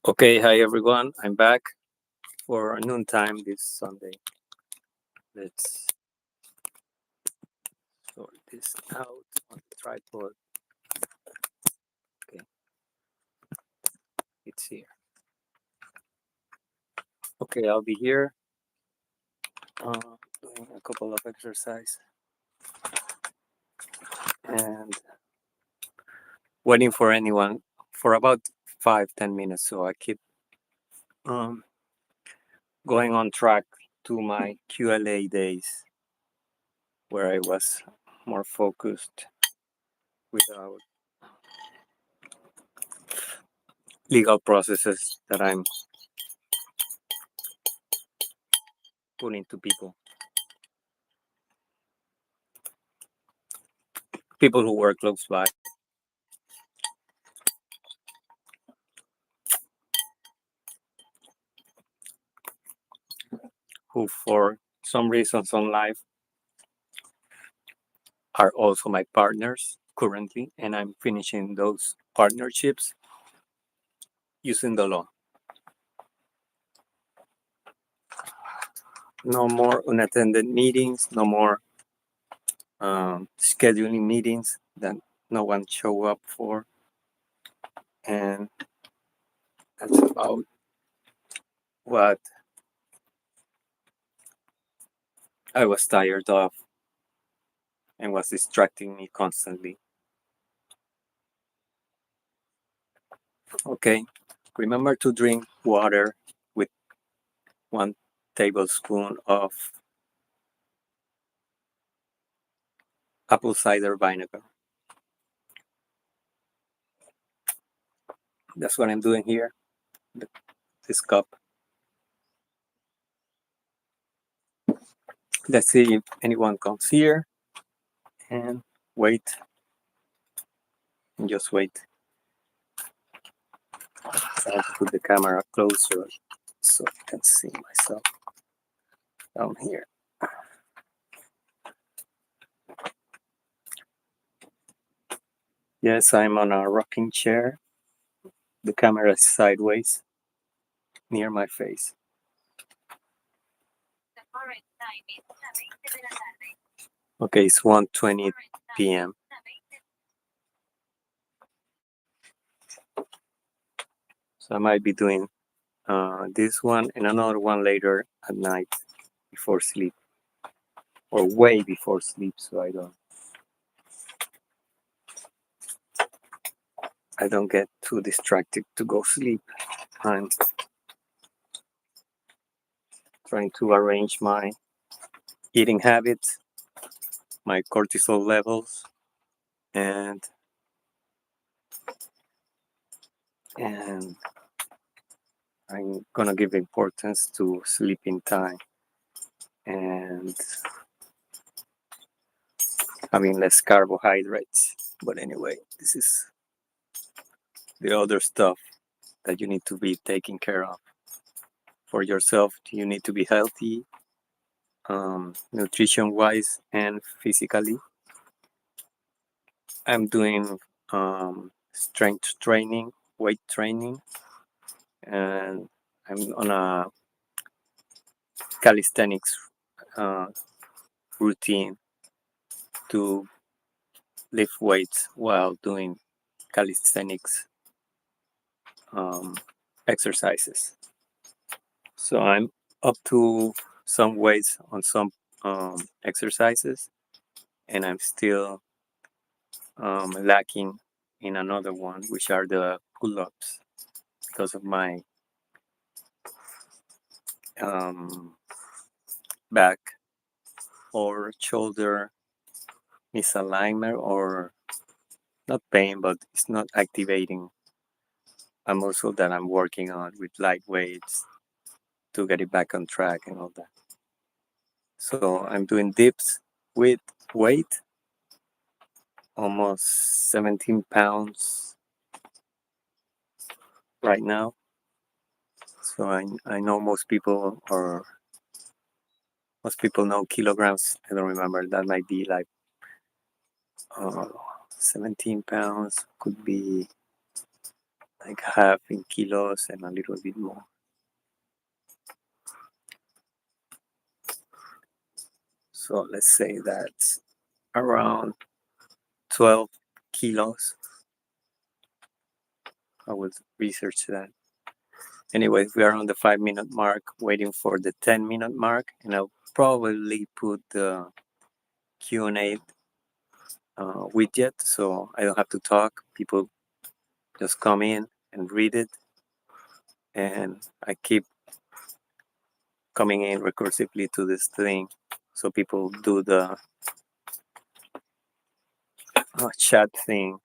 Okay, hi everyone. I'm back for noontime this Sunday. Let's sort this out on the tripod. Okay, it's here. Okay, I'll be here doing a couple of exercise and waiting for anyone for about 5-10 minutes. So I keep um, going on track to my QLA days where I was more focused without legal processes that I'm putting to people who work close by. Who, for some reasons on life, are also my partners currently, and I'm finishing those partnerships using the law. No more unattended meetings, no more scheduling meetings that no one show up for, and that's about what I was tired of and was distracting me constantly. Okay, remember to drink water with 1 tablespoon of apple cider vinegar. That's what I'm doing here, this cup. Let's see if anyone comes here and wait. And just wait. I have to put the camera closer so I can see myself down here. Yes, I'm on a rocking chair. The camera is sideways near my face. Okay, it's 1:20 p.m. So I might be doing this one and another one later at night before sleep, or way before sleep, so I don't get too distracted to go sleep. I'm trying to arrange my eating habits, my cortisol levels, and I'm gonna give importance to sleeping time and having less carbohydrates. But anyway, this is the other stuff that you need to be taking care of for yourself. You need to be healthy, nutrition wise and physically. I'm doing strength training, weight training, and I'm on a calisthenics routine to lift weights while doing calisthenics exercises. So I'm up to some weights on some exercises, and I'm still lacking in another one, which are the pull-ups, because of my back or shoulder misalignment, or not pain, but it's not activating a muscle that I'm working on with light weights to get it back on track and all that. So I'm doing dips with weight, almost 17 pounds right now. So I know most people know kilograms. I don't remember. That might be like 17 pounds, could be like half in kilos and a little bit more. So let's say that's around 12 kilos. I will research that. Anyways, we are on the 5-minute mark, waiting for the 10-minute mark, and I'll probably put the Q&A widget so I don't have to talk. People just come in and read it, and I keep coming in recursively to this thing so people do the chat thing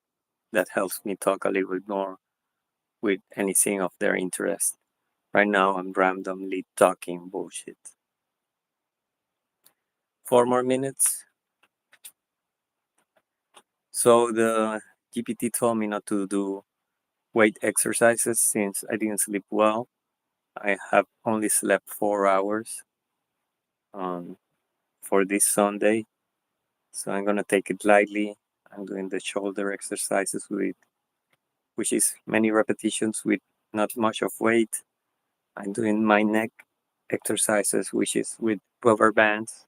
that helps me talk a little bit more with anything of their interest. Right now, I'm randomly talking bullshit. 4 more minutes. So the GPT told me not to do weight exercises since I didn't sleep well. I have only slept 4 hours for this Sunday. So I'm gonna take it lightly. I'm doing the shoulder exercises which is many repetitions with not much of weight. I'm doing my neck exercises, which is with rubber bands.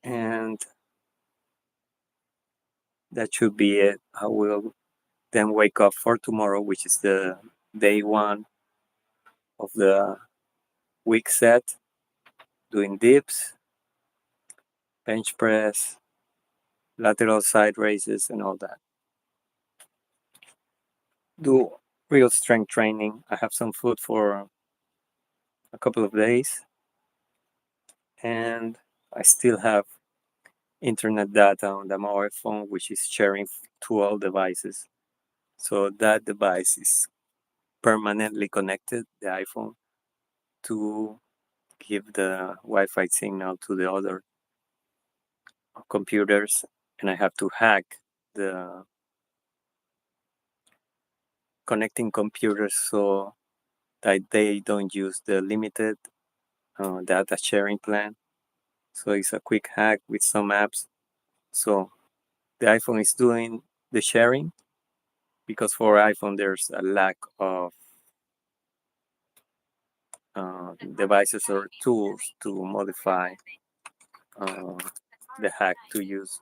And that should be it. I will then wake up for tomorrow, which is the day one of the week set, doing dips, bench press, lateral side raises, and all that. Do real strength training. I have some food for a couple of days, and I still have internet data on the mobile phone, which is sharing to all devices. So that device is permanently connected, the iPhone, to give the Wi-Fi signal to the other computers, and I have to hack the connecting computers so that they don't use the limited data sharing plan. So it's a quick hack with some apps. So the iPhone is doing the sharing because for iPhone there's a lack of devices or tools to modify uh, the hack to use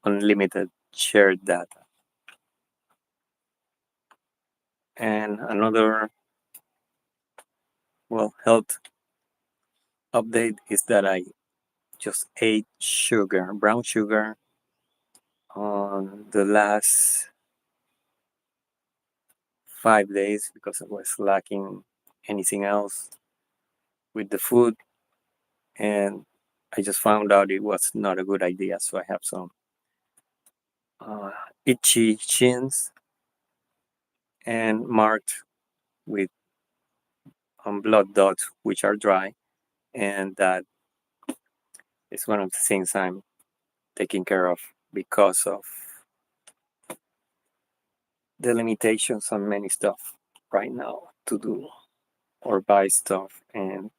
unlimited shared data. And another health update is that I just ate sugar, brown sugar, on the last 5 days because I was lacking anything else with the food, and I just found out it was not a good idea. So I have some itchy chins and marked with blood dots, which are dry, and that is one of the things I'm taking care of because of the limitations on many stuff right now to do or buy stuff and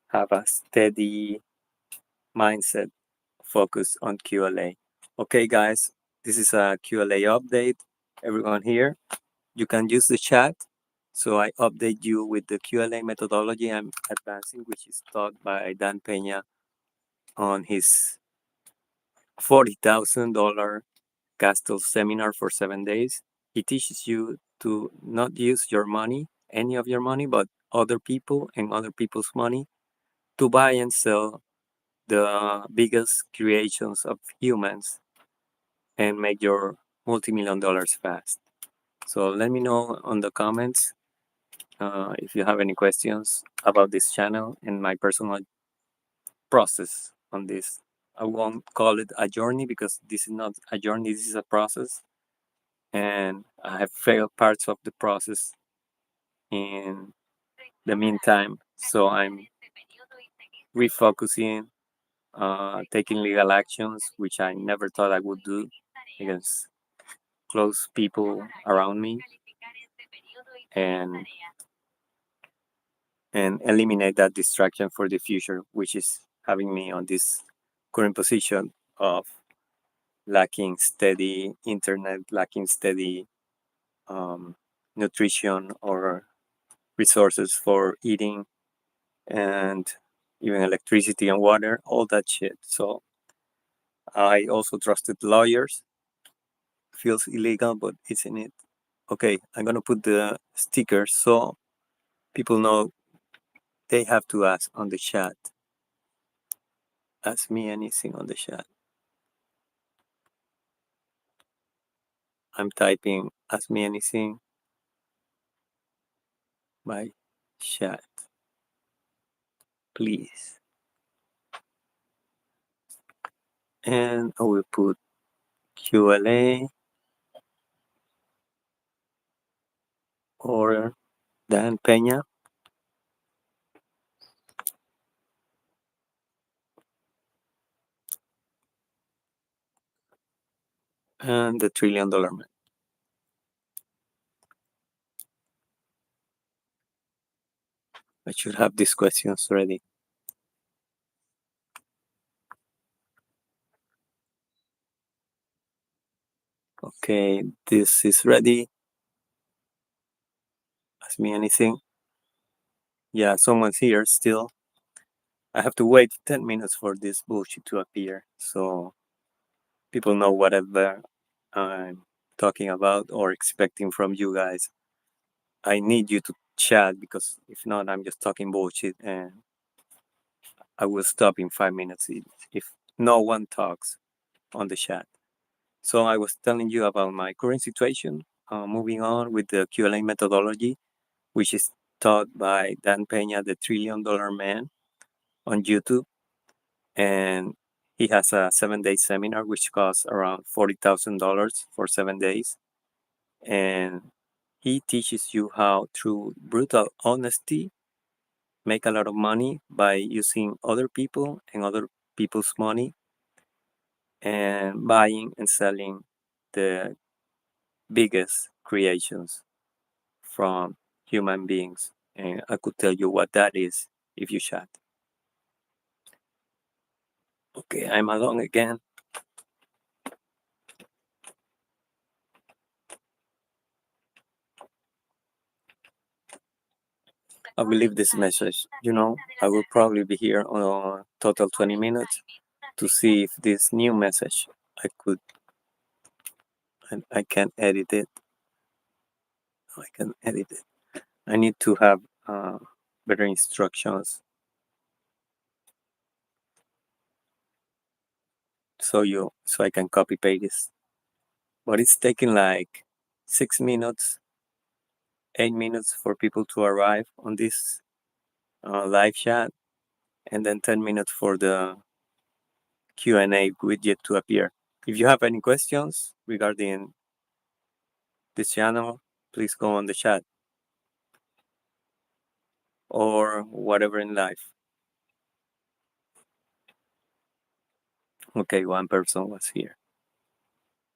have a steady mindset focused on QLA. Okay, guys, this is a QLA update. Everyone here, you can use the chat. So I update you with the QLA methodology I'm advancing, which is taught by Dan Peña on his $40,000 Castle seminar for 7 days. He teaches you to not use your money, any of your money, but other people and other people's money to buy and sell the biggest creations of humans and make your multi-million dollars fast. So let me know on the comments if you have any questions about this channel and my personal process on this. I won't call it a journey because this is not a journey, this is a process. And I have failed parts of the process in the meantime. So I'm refocusing, taking legal actions, which I never thought I would do against close people around me, and eliminate that distraction for the future, which is having me on this current position of lacking steady internet, lacking steady nutrition or resources for eating, and even electricity and water, all that shit. So I also trusted lawyers. Feels illegal, but isn't it? Okay, I'm gonna put the stickers so people know they have to ask on the chat. Ask me anything on the chat. I'm typing ask me anything by chat, please. And I will put QLA or Dan Peña. And the $1 trillion man. I should have these questions ready. Okay, this is ready. Ask me anything. Yeah, someone's here still. I have to wait 10 minutes for this bullshit to appear so people know whatever I'm talking about or expecting from you guys. I need you to chat because if not, I'm just talking bullshit and I will stop in 5 minutes if no one talks on the chat. So I was telling you about my current situation, moving on with the QLA methodology, which is taught by Dan Peña, the $1 trillion man on YouTube. And he has a 7-day seminar, which costs around $40,000 for 7 days. And he teaches you how, through brutal honesty, make a lot of money by using other people and other people's money and buying and selling the biggest creations from human beings. And I could tell you what that is if you chat. Okay, I'm alone again. I will leave this message. I will probably be here on a total 20 minutes to see if this new message I could, and I can edit it. I can edit it. I need to have better instructions so I can copy paste this. But it's taking like 6 minutes, 8 minutes for people to arrive on this live chat, and then 10 minutes for the Q&A widget to appear. If you have any questions regarding this channel, please go on the chat or whatever in life. Okay, one person was here,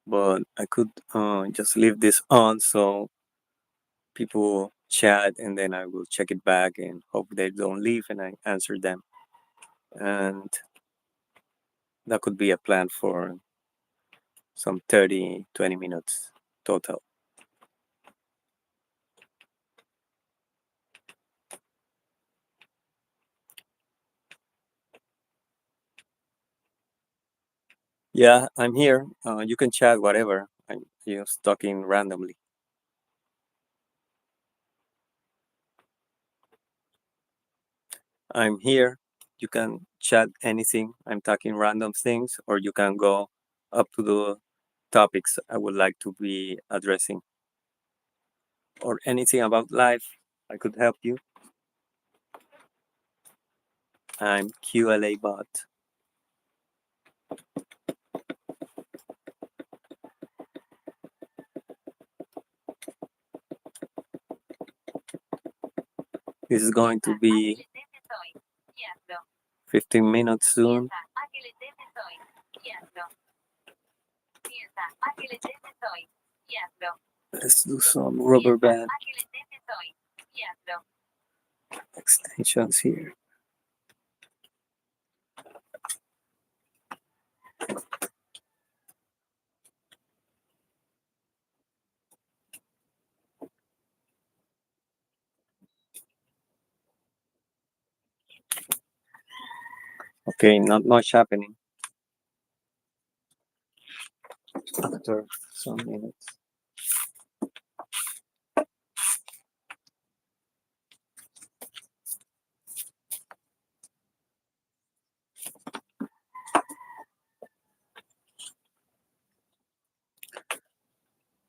but I could just leave this on so people chat and then I will check it back and hope they don't leave and I answer them. And that could be a plan for some 30, 20 minutes total. Yeah, I'm here. You can chat whatever. I'm just talking randomly. I'm here. You can chat anything. I'm talking random things, or you can go up to the topics I would like to be addressing, or anything about life. I could help you. I'm QLA bot. This is going to be 15 minutes soon. Let's do some rubber band extensions here. Okay, not much happening after some minutes.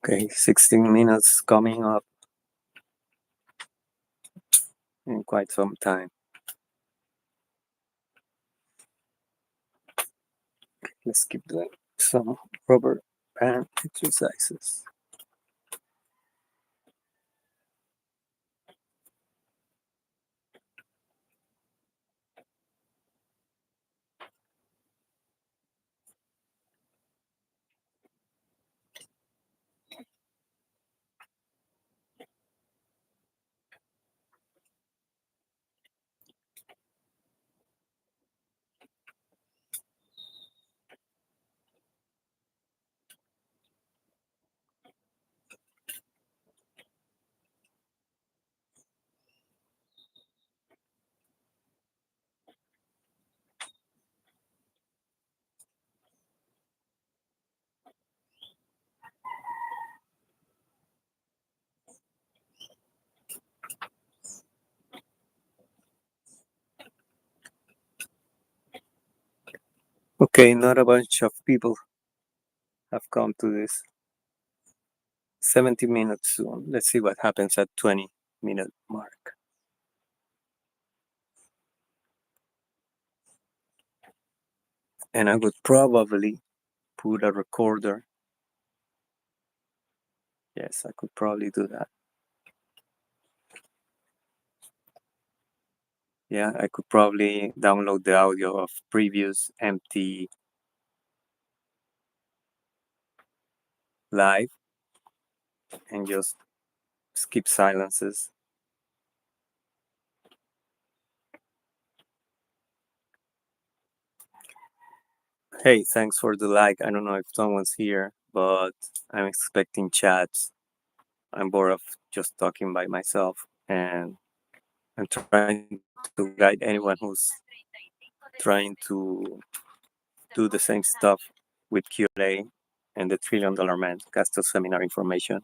Okay, 16 minutes coming up in quite some time. Let's keep doing some rubber band exercises. Okay, not a bunch of people have come to this 70 minutes soon. Let's see what happens at 20-minute mark. And I would probably put a recorder. Yes, I could probably do that. Yeah, I could probably download the audio of previous empty live and just skip silences. Hey, thanks for the like. I don't know if someone's here, but I'm expecting chats. I'm bored of just talking by myself, and I'm trying to guide anyone who's trying to do the same stuff with QLA and the $1 trillion man Castle seminar information.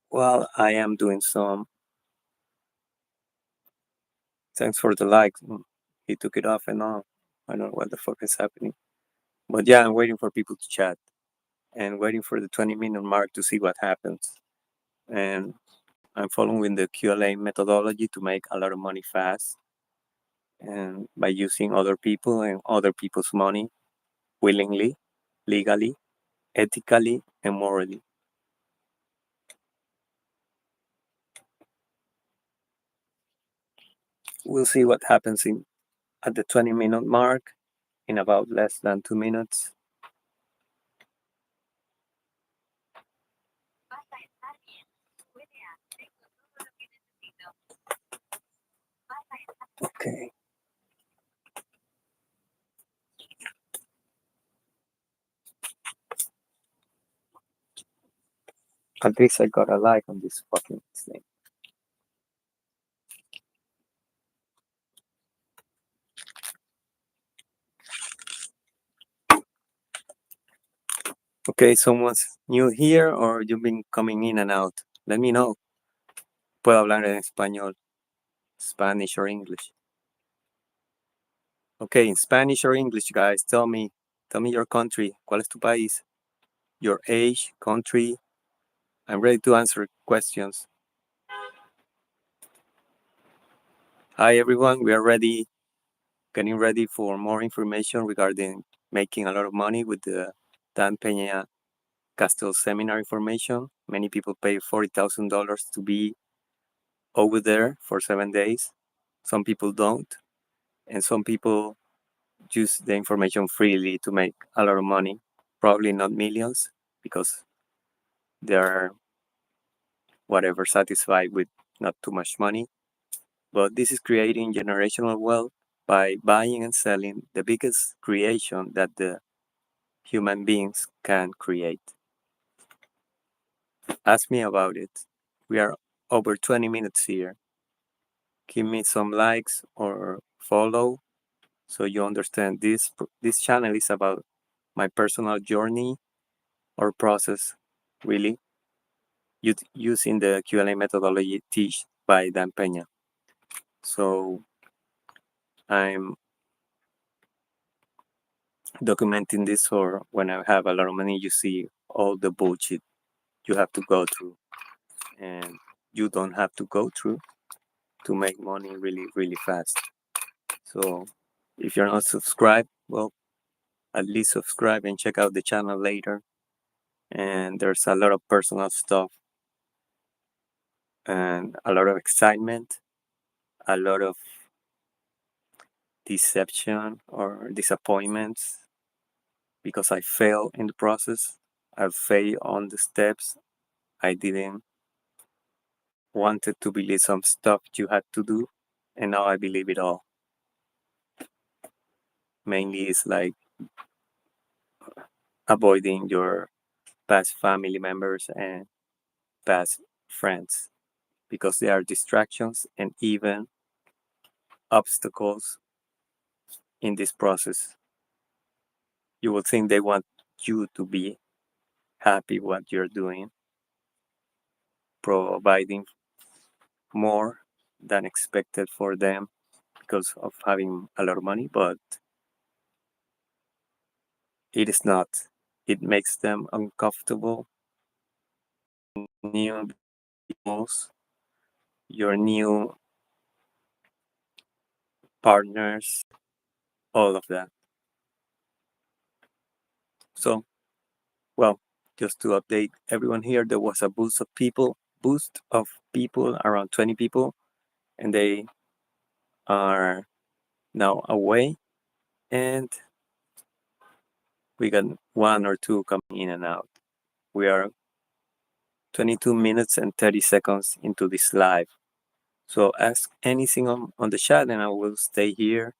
Well, I am doing some. Thanks for the like. He took it off and on. I don't know what the fuck is happening. But yeah, I'm waiting for people to chat and waiting for the 20-minute mark to see what happens. And I'm following the QLA methodology to make a lot of money fast and by using other people and other people's money willingly, legally, ethically, and morally. We'll see what happens at the 20-minute mark in about less than 2 minutes. Okay. At least I got a like on this fucking thing. Okay, someone's new here or you've been coming in and out. Let me know. Puedo hablar en español, Spanish or English. Okay, in Spanish or English, guys, tell me your country. ¿Cuál es tu país? Your age, country. I'm ready to answer questions. Hi, everyone. We are ready, getting ready for more information regarding making a lot of money with the Dan Peña Castle seminar information. Many people pay $40,000 to be over there for 7 days. Some people don't. And some people use the information freely to make a lot of money. Probably not millions because they're whatever satisfied with not too much money. But this is creating generational wealth by buying and selling the biggest creation that the human beings can create. Ask me about it. We are over 20 minutes here. give me some likes or follow, so you understand this channel is about my personal journey or process, really, using the QLA methodology teach by Dan Peña. So I'm documenting this for when I have a lot of money. You see all the bullshit you have to go through, and you don't have to go through to make money really, really fast. So if you're not subscribed, well, at least subscribe and check out the channel later. And there's a lot of personal stuff and a lot of excitement, a lot of deception or disappointments because I failed in the process. I failed on the steps. I didn't wanted to believe some stuff you had to do, and now I believe it all. Mainly it's like avoiding your past family members and past friends because they are distractions and even obstacles in this process. You would think they want you to be happy what you're doing, providing more than expected for them because of having a lot of money, but it is not. It makes them uncomfortable. New peoples, your new partners, all of that. So, well, just to update everyone here, there was a boost of people, around 20 people, and they are now away, and we got one or two coming in and out. We are 22 minutes and 30 seconds into this live. So ask anything on the chat and I will stay here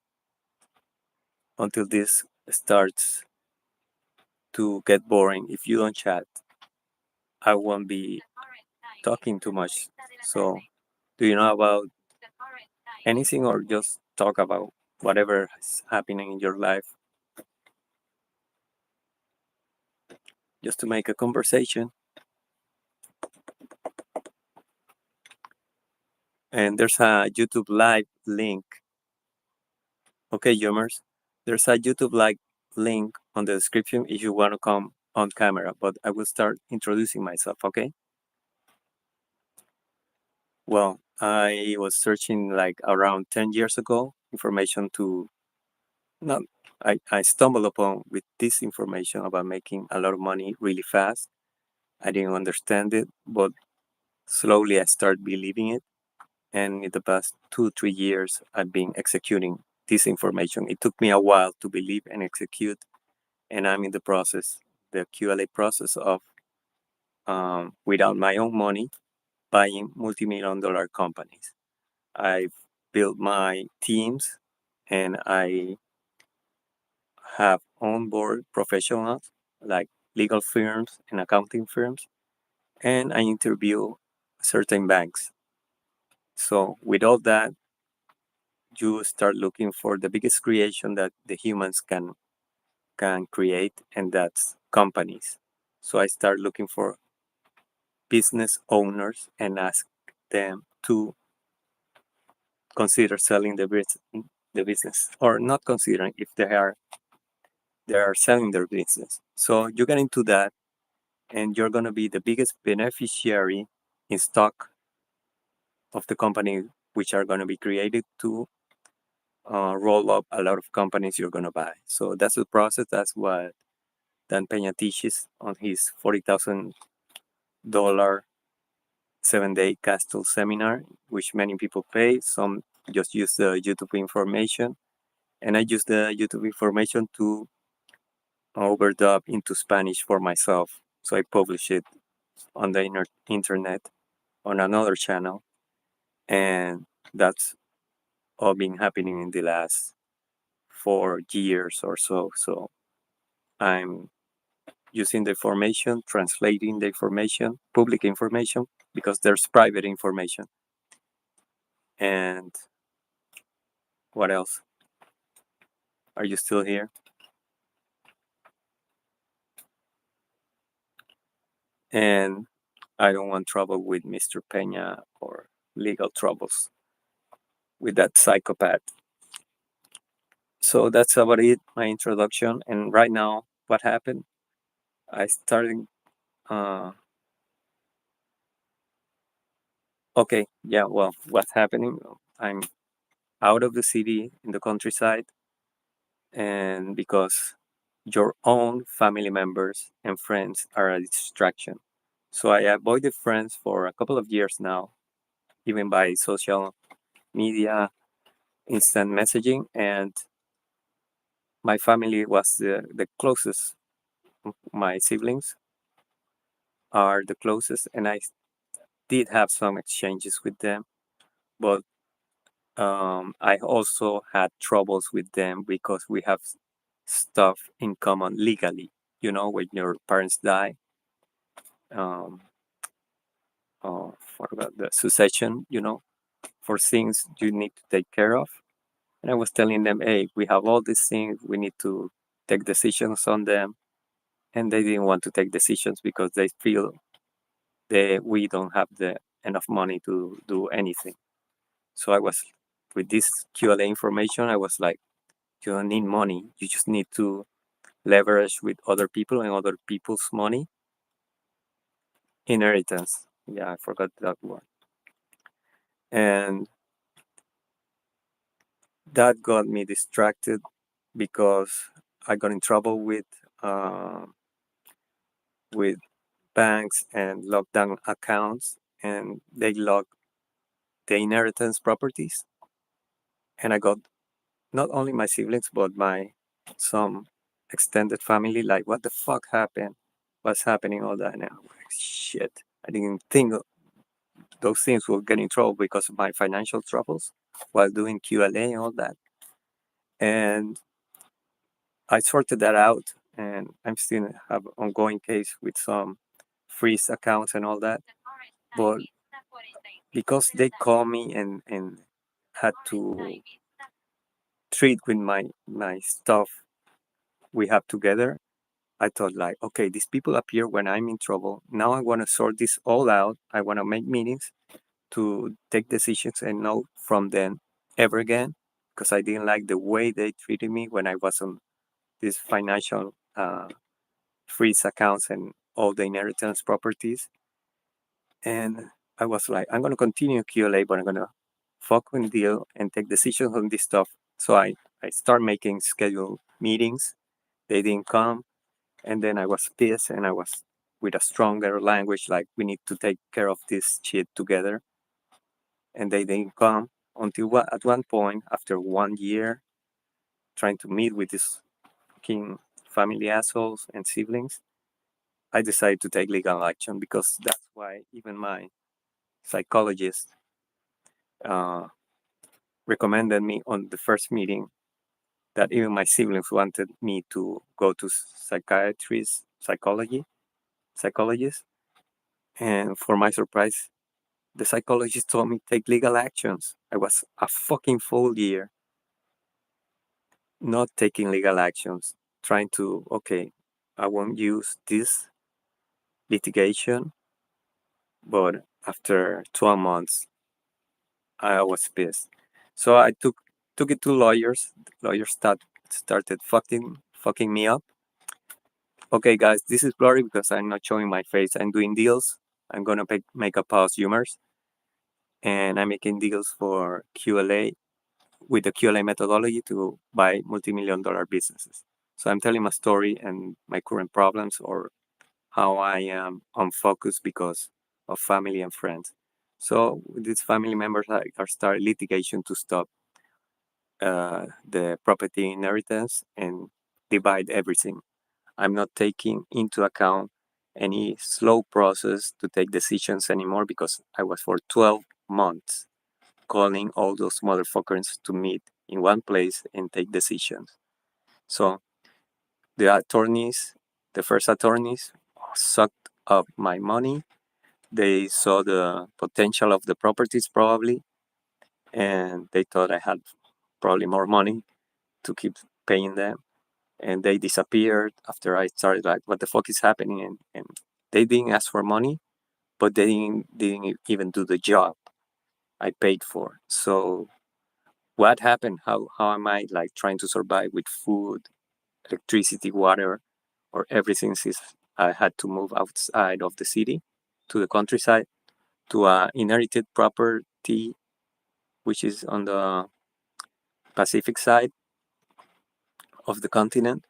until this starts to get boring. If you don't chat, I won't be talking too much. So do you know about anything or just talk about whatever is happening in your life? Just to make a conversation. And there's a YouTube live link. Okay, Jomers, there's a YouTube live link on the description if you want to come on camera, but I will start introducing myself, okay? Well, I was searching like around 10 years ago information to not I stumbled upon with this information about making a lot of money really fast. I didn't understand it, but slowly I started believing it. And in the past 2-3 years, I've been executing this information. It took me a while to believe and execute, and I'm in the process, the QLA process of, without my own money, buying multi-million dollar companies. I've built my teams, and I have onboard professionals like legal firms and accounting firms, and I interview certain banks. So with all that, you start looking for the biggest creation that the humans can create, and that's companies. So I start looking for business owners and ask them to consider selling the business, or not considering if they are selling their business. So you get into that, and you're going to be the biggest beneficiary in stock of the company, which are going to be created to roll up a lot of companies you're going to buy. So that's the process. That's what Dan Peña teaches on his $40,000 7-day Castle seminar, which many people pay. Some just use the YouTube information. And I use the YouTube information to overdub into Spanish for myself. So I publish it on the internet on another channel. And that's all been happening in the last 4 years or so. So I'm using the information, translating the information, public information, because there's private information. And what else? Are you still here? And I don't want trouble with Mr. Peña or legal troubles with that psychopath. So that's about it, my introduction. And right now, what happened? I started. Uh, okay, yeah. Well, what's happening? I'm out of the city in the countryside, and because your own family members and friends are a distraction. So I avoided friends for a couple of years now, even by social media, instant messaging, and my family was the closest. My siblings are the closest, and I did have some exchanges with them, but I also had troubles with them because we have stuff in common legally. You know, when your parents die, um, for the succession, for things you need to take care of. And I was telling them, hey, we have all these things, we need to take decisions on them. And they didn't want to take decisions because they feel that we don't have the enough money to do anything. So I was, with this QLA information, I was like, you don't need money. You just need to leverage with other people and other people's money. Inheritance. Yeah, I forgot that one. And that got me distracted because I got in trouble uh, with banks and locked down accounts, and they locked the inheritance properties. And I got not only my siblings but my some extended family like, what the fuck happened? What's happening? All that. And I'm like, shit. I didn't think those things will get in trouble because of my financial troubles while doing QLA and all that. And I sorted that out, and I'm still have ongoing case with some freeze accounts and all that. But because they call me and had to treat with my stuff we have together, I thought like, okay, these people appear when I'm in trouble. Now I want to sort this all out. I want to make meetings to take decisions and know from them ever again because I didn't like the way they treated me when I was on this financial freeze accounts and all the inheritance properties. And I was like, I'm going to continue QLA, but I'm going to focus on deal and take decisions on this stuff. So I start making scheduled meetings. They didn't come. And then I was pissed and I was with a stronger language, like, we need to take care of this shit together. And they didn't come until at one point, after 1 year, trying to meet with these fucking family assholes and siblings, I decided to take legal action because that's why even my psychologist uh, recommended me on the first meeting that even my siblings wanted me to go to psychologist. And for my surprise, the psychologist told me take legal actions. I was a fucking full year not taking legal actions, trying to, okay, I won't use this litigation, but after 12 months, I was pissed. So I took it to lawyers. Lawyers started fucking me up. Okay, guys, this is blurry because I'm not showing my face. I'm doing deals. I'm gonna make a pause humors, and I'm making deals for QLA with the QLA methodology to buy multi-million-dollar businesses. So I'm telling my story and my current problems, or how I am unfocused because of family and friends. So these family members are start litigation to stop the property inheritance and divide everything. I'm not taking into account any slow process to take decisions anymore because I was for 12 months calling all those motherfuckers to meet in one place and take decisions. So the first attorneys sucked up my money. They saw the potential of the properties probably, and they thought I had probably more money to keep paying them. And they disappeared after I started like, what the fuck is happening? And they didn't ask for money, but they didn't even do the job I paid for. So what happened? How am I like trying to survive with food, electricity, water, or everything since I had to move outside of the city to the countryside to a inherited property which is on the Pacific side of the continent?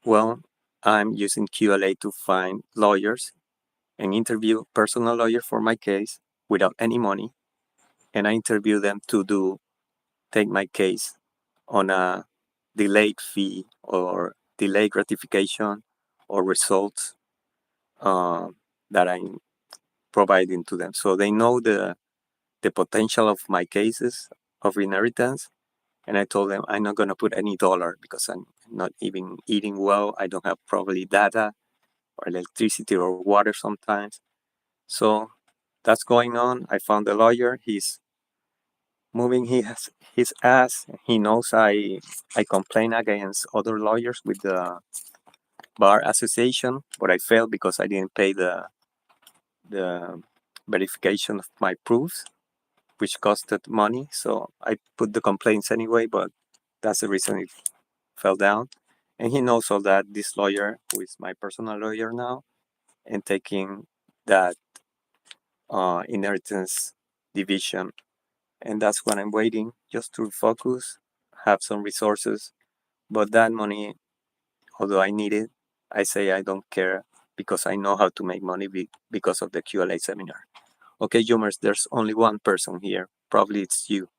Well, I'm using QLA to find lawyers and interview personal lawyer for my case without any money, and I interview them to take my case on a delayed fee or delayed gratification or results uh, that I'm providing to them. So they know the potential of my cases of inheritance. And I told them I'm not going to put any dollar because I'm not even eating well. I don't have probably data or electricity or water sometimes. So that's going on. I found a lawyer. He's moving his ass. He knows I complain against other lawyers with the bar association, but I failed because I didn't pay the verification of my proofs, which costed money. So I put the complaints anyway, but that's the reason it fell down. And he knows all that. This lawyer, who is my personal lawyer now, and taking that inheritance division. And that's what I'm waiting, just to focus, have some resources. But that money, although I need it, I say I don't care because I know how to make money because of the QLA seminar. Okay, Jomers, there's only one person here. Probably it's you.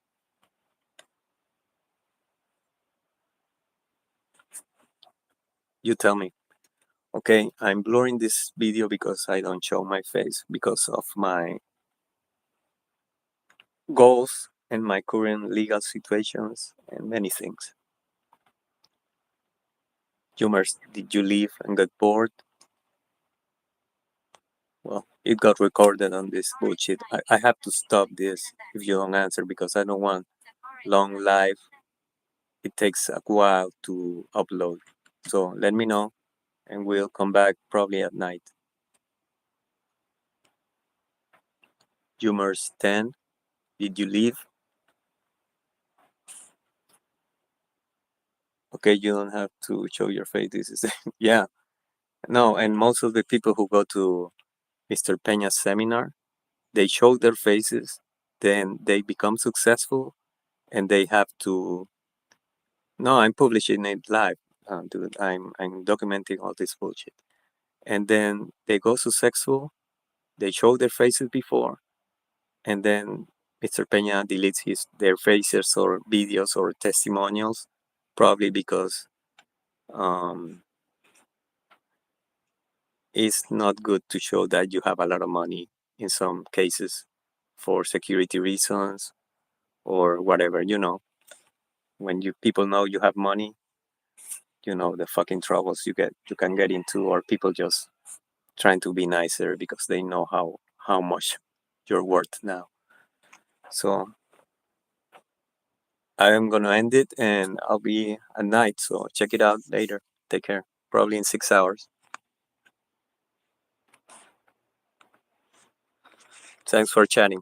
You tell me. Okay, I'm blurring this video because I don't show my face because of my goals and my current legal situations and many things. Jomers, did you leave and get bored? Well, it got recorded on this bullshit. I have to stop this if you don't answer because I don't want long live. It takes a while to upload. So let me know and we'll come back probably at night. Humors 10, did you leave? Okay, you don't have to show your face. This is, yeah. No, and most of the people who go to Mr. Peña's seminar, they show their faces, then they become successful and they have to. No, I'm publishing it live, dude. I'm documenting all this bullshit, and then they go successful. They show their faces before, and then Mr. Peña deletes their faces or videos or testimonials, probably because um, it's not good to show that you have a lot of money in some cases for security reasons or whatever. When people know you have money, the fucking troubles you can get into, or people just trying to be nicer because they know how much you're worth now. So I am gonna end it and I'll be at night, so check it out later. Take care. Probably in 6 hours. Thanks for chatting.